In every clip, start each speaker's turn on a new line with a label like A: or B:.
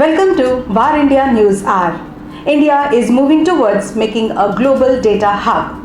A: Welcome to VARINDIA News Hour. India is moving towards making a global data hub.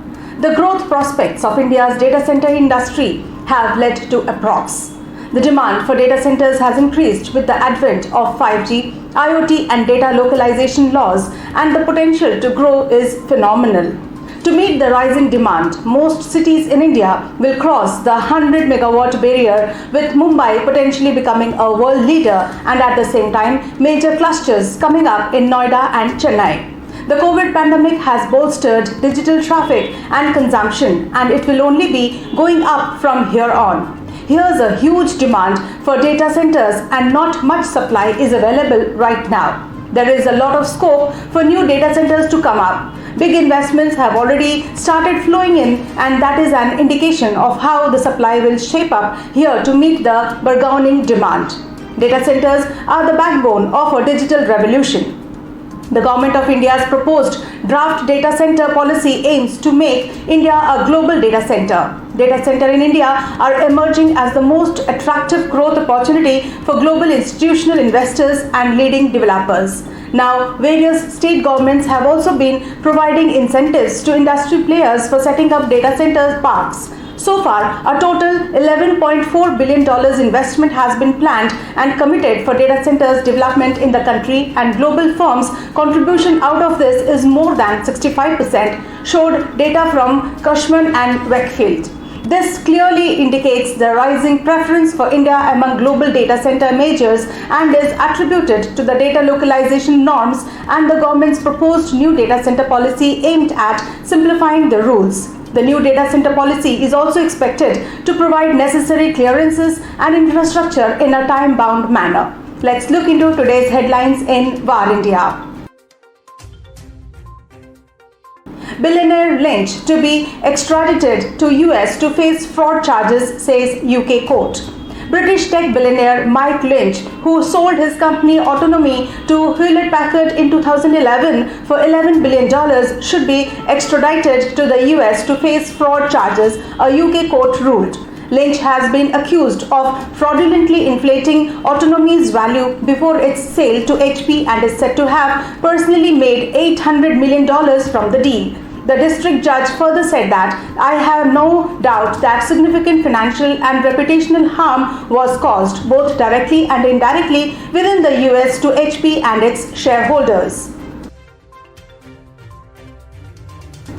A: The growth prospects of India's data center industry have led to approx. The demand for data centers has increased with the advent of 5G, IoT and data localization laws, and the potential to grow is phenomenal. To meet the rising demand, most cities in India will cross the 100 megawatt barrier, with Mumbai potentially becoming a world leader, and at the same time, major clusters coming up in Noida and Chennai. The COVID pandemic has bolstered digital traffic and consumption, and it will only be going up from here on. Here's a huge demand for data centers, and not much supply is available right now. There is a lot of scope for new data centers to come up. Big investments have already started flowing in, and that is an indication of how the supply will shape up here to meet the burgeoning demand. Data centers are the backbone of a digital revolution. The Government of India's proposed draft data center policy aims to make India a global data center. Data centers in India are emerging as the most attractive growth opportunity for global institutional investors and leading developers. Now, various state governments have also been providing incentives to industry players for setting up data center parks. So far, a total $11.4 billion investment has been planned and committed for data centers development in the country, and global firms' contribution out of this is more than 65%, showed data from Cushman and Wakefield. This clearly indicates the rising preference for India among global data center majors and is attributed to the data localization norms and the government's proposed new data center policy aimed at simplifying the rules. The new data center policy is also expected to provide necessary clearances and infrastructure in a time-bound manner. Let's look into today's headlines in VARINDIA. Billionaire Lynch to be extradited to US to face fraud charges, says UKcourt. British tech billionaire Mike Lynch, who sold his company Autonomy to Hewlett-Packard in 2011 for $11 billion, should be extradited to the US to face fraud charges, a UK court ruled. Lynch has been accused of fraudulently inflating Autonomy's value before its sale to HP and is said to have personally made $800 million from the deal. The district judge further said that, "I have no doubt that significant financial and reputational harm was caused, both directly and indirectly, within the US to HP and its shareholders."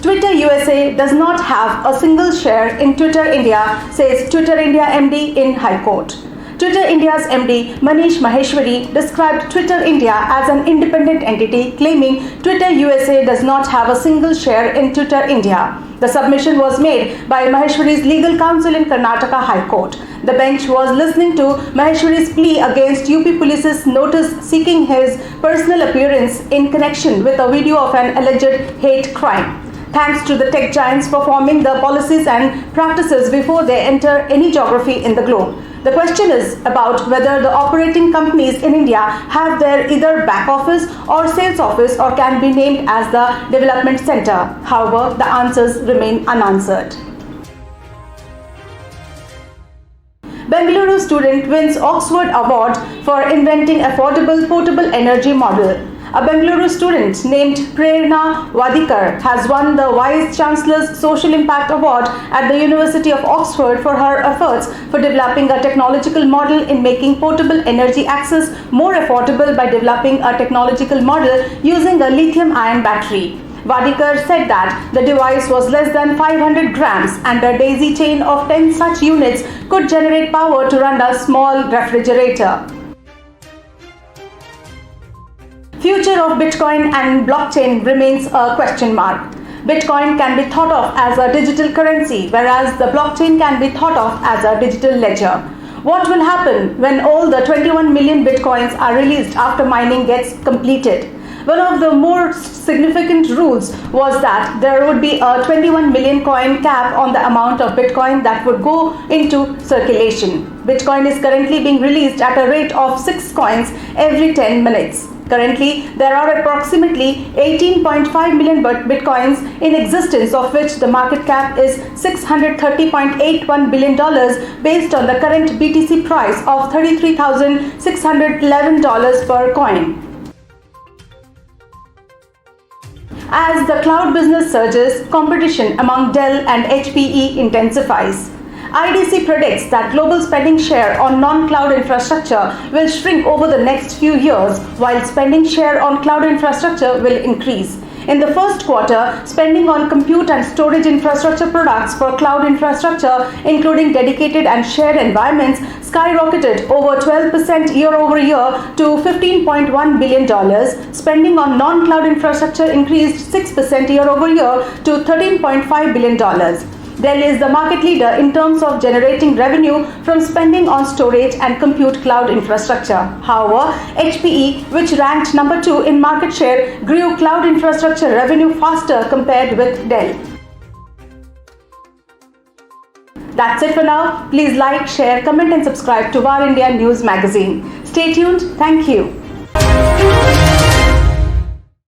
A: Twitter USA does not have a single share in Twitter India, says Twitter India MD in High Court. Twitter India's MD Manish Maheshwari described Twitter India as an independent entity, claiming Twitter USA does not have a single share in Twitter India. The submission was made by Maheshwari's legal counsel in Karnataka High Court. The bench was listening to Maheshwari's plea against UP Police's notice seeking his personal appearance in connection with a video of an alleged hate crime. Thanks to the tech giants for forming the policies and practices before they enter any geography in the globe. The question is about whether the operating companies in India have their either back office or sales office or can be named as the development center. However, the answers remain unanswered. Bengaluru student wins Oxford Award for inventing affordable portable energy model. A Bengaluru student named Prerna Wadikar has won the Vice Chancellor's Social Impact Award at the University of Oxford for her efforts for developing a technological model in making portable energy access more affordable by developing a technological model using a lithium-ion battery. Wadikar said that the device was less than 500 grams and a daisy chain of 10 such units could generate power to run a small refrigerator. Future of Bitcoin and blockchain remains a question mark. Bitcoin can be thought of as a digital currency, whereas the blockchain can be thought of as a digital ledger. What will happen when all the 21 million Bitcoins are released after mining gets completed? One of the more significant rules was that there would be a 21 million coin cap on the amount of Bitcoin that would go into circulation. Bitcoin is currently being released at a rate of 6 coins every 10 minutes. Currently, there are approximately 18.5 million Bitcoins in existence, of which the market cap is $630.81 billion based on the current BTC price of $33,611 per coin. As the cloud business surges, competition among Dell and HPE intensifies. IDC predicts that global spending share on non-cloud infrastructure will shrink over the next few years, while spending share on cloud infrastructure will increase. In the first quarter, spending on compute and storage infrastructure products for cloud infrastructure, including dedicated and shared environments, skyrocketed over 12% year over year to $15.1 billion. Spending on non-cloud infrastructure increased 6% year over year to $13.5 billion. Dell is the market leader in terms of generating revenue from spending on storage and compute cloud infrastructure. However, HPE, which ranked number 2 in market share, grew cloud infrastructure revenue faster compared with Dell. That's it for now. Please like, share, comment and subscribe to VARINDIA News Magazine. Stay tuned. Thank you.